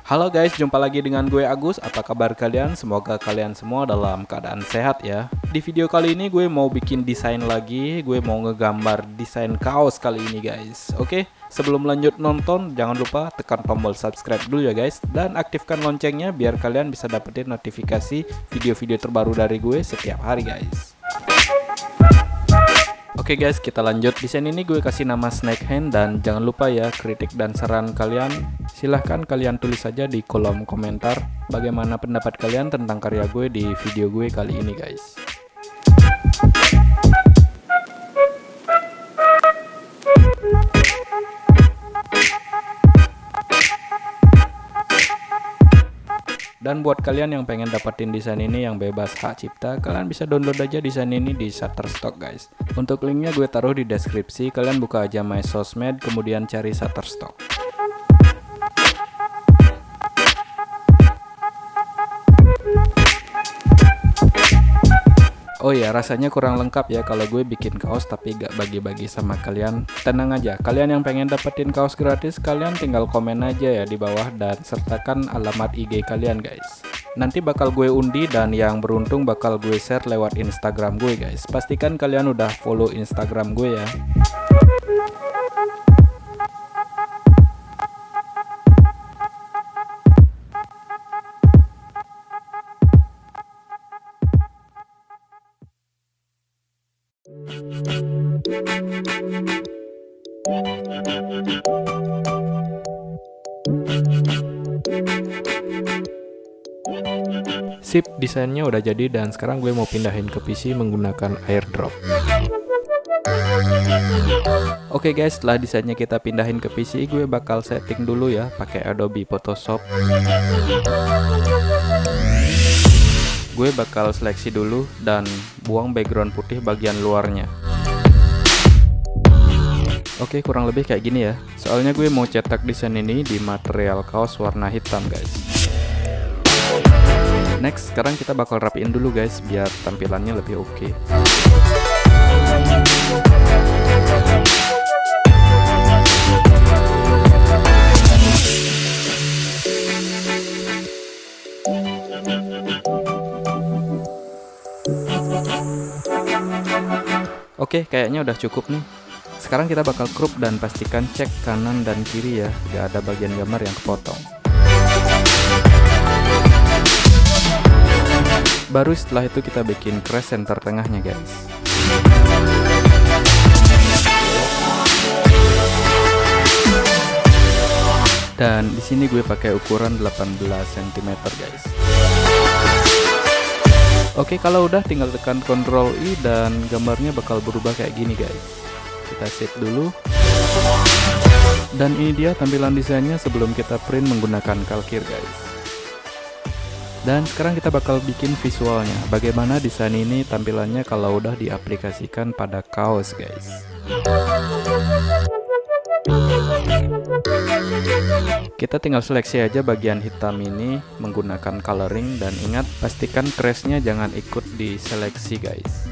Halo guys, jumpa lagi dengan gue Agus. Apa kabar kalian? Semoga kalian semua dalam keadaan sehat ya. Di video kali ini gue mau bikin desain lagi. Gue mau ngegambar desain kaos kali ini guys. Oke, sebelum lanjut nonton jangan lupa tekan tombol subscribe dulu ya guys. Dan aktifkan loncengnya biar kalian bisa dapetin notifikasi video-video terbaru dari gue setiap hari guys. Oke guys, kita lanjut. Desain ini gue kasih nama Snake Hand. Dan jangan lupa ya, kritik dan saran kalian silahkan kalian tulis saja di kolom komentar bagaimana pendapat kalian tentang karya gue di video gue kali ini guys. Dan buat kalian yang pengen dapetin desain ini yang bebas hak cipta, kalian bisa download aja desain ini di Shutterstock guys. Untuk linknya gue taruh di deskripsi. Kalian buka aja my sosmed kemudian cari Shutterstock. Oh ya, rasanya kurang lengkap ya kalau gue bikin kaos tapi gak bagi-bagi sama kalian. Tenang aja, kalian yang pengen dapetin kaos gratis, kalian tinggal komen aja ya di bawah dan sertakan alamat IG kalian guys. Nanti bakal gue undi dan yang beruntung bakal gue share lewat Instagram gue guys. Pastikan kalian udah follow Instagram gue ya. Sip, desainnya udah jadi dan sekarang gue mau pindahin ke PC menggunakan airdrop. Oke guys, setelah desainnya kita pindahin ke PC, gue bakal setting dulu ya pakai Adobe Photoshop. Gue bakal seleksi dulu dan buang background putih bagian luarnya. Oke, kurang lebih kayak gini ya. Soalnya gue mau cetak desain ini di material kaos warna hitam guys. Next, sekarang kita bakal rapiin dulu guys biar tampilannya lebih oke. Oke, kayaknya udah cukup nih. Sekarang kita bakal crop dan pastikan cek kanan dan kiri ya, gak ada bagian gambar yang kepotong. Baru setelah itu kita bikin crease center tengahnya guys. Dan di sini gue pakai ukuran 18 cm guys. Oke, kalau udah tinggal tekan Ctrl I dan gambarnya bakal berubah kayak gini guys. Kita save dulu. Dan ini dia tampilan desainnya sebelum kita print menggunakan kalkir guys. Dan sekarang kita bakal bikin visualnya. Bagaimana desain ini tampilannya kalau udah diaplikasikan pada kaos guys. Kita tinggal seleksi aja bagian hitam ini menggunakan coloring dan ingat pastikan crease-nya jangan ikut diseleksi guys.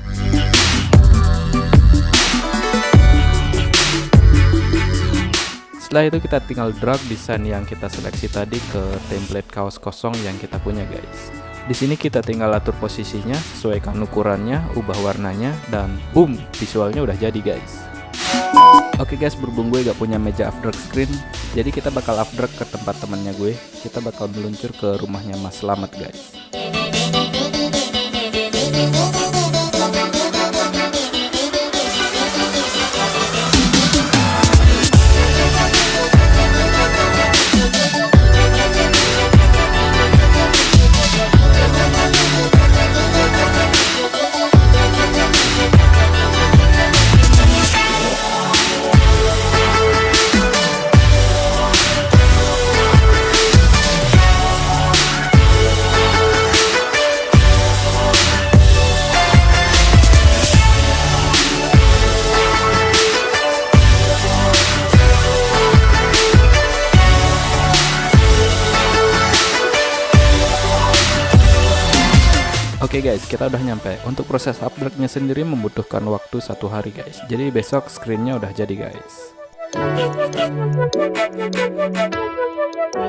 Setelah itu kita tinggal drag desain yang kita seleksi tadi ke template kaos kosong yang kita punya guys. Di sini kita tinggal atur posisinya, sesuaikan ukurannya, ubah warnanya, dan boom, visualnya udah jadi guys. Oke guys, berhubung gue gak punya meja afterwork screen, jadi kita bakal afterwork ke tempat temannya gue. Kita bakal meluncur ke rumahnya Mas Slamet guys. Oke guys, kita udah nyampe. Untuk proses upgrade-nya sendiri membutuhkan waktu 1 hari guys. Jadi besok screen-nya udah jadi guys. Oke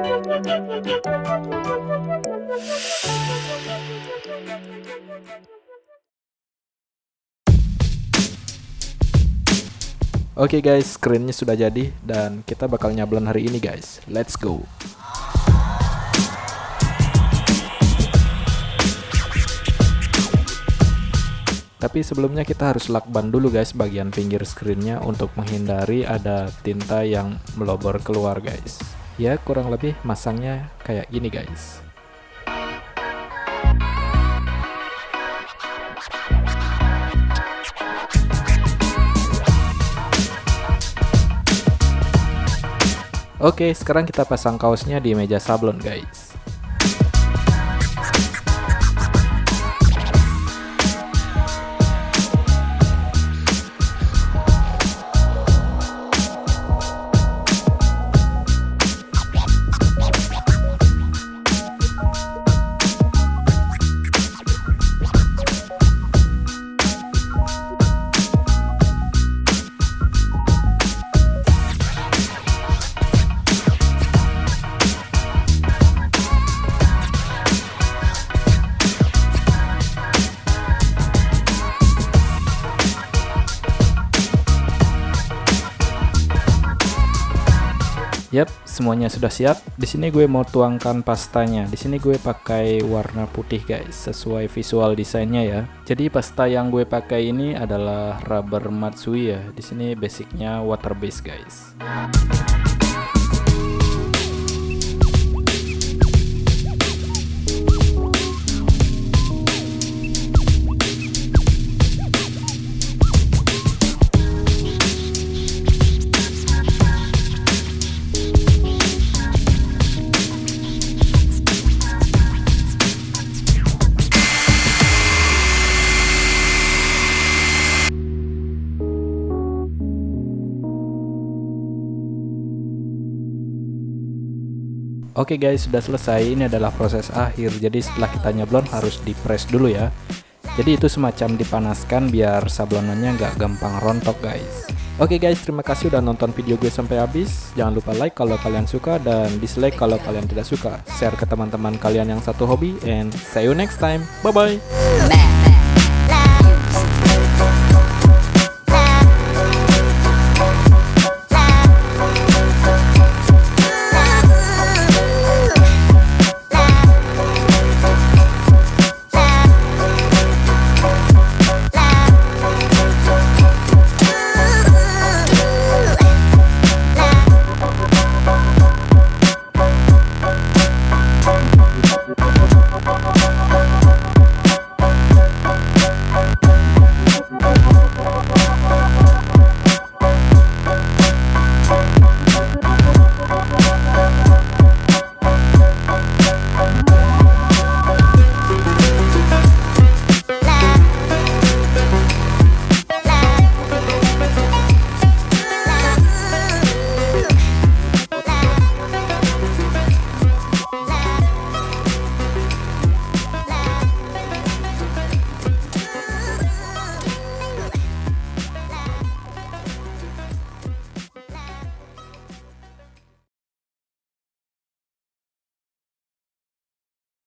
guys, screennya sudah jadi dan kita bakal nyablon hari ini guys. Let's go. Tapi sebelumnya kita harus lakban dulu guys bagian pinggir screennya untuk menghindari ada tinta yang melobor keluar guys. Ya kurang lebih masangnya kayak gini guys. Oke, sekarang kita pasang kaosnya di meja sablon guys. Yap, semuanya sudah siap. Di sini gue mau tuangkan pastanya. Di sini gue pakai warna putih guys, sesuai visual desainnya ya. Jadi pasta yang gue pakai ini adalah rubber matsui ya. Di sini basicnya water base guys. Oke guys, sudah selesai. Ini adalah proses akhir. Jadi setelah kita nyablon harus di press dulu ya. Jadi itu semacam dipanaskan biar sablonannya nggak gampang rontok guys. Oke guys, terima kasih udah nonton video gue sampai habis. Jangan lupa like kalau kalian suka dan dislike kalau kalian tidak suka. Share ke teman-teman kalian yang satu hobi and see you next time. Bye bye.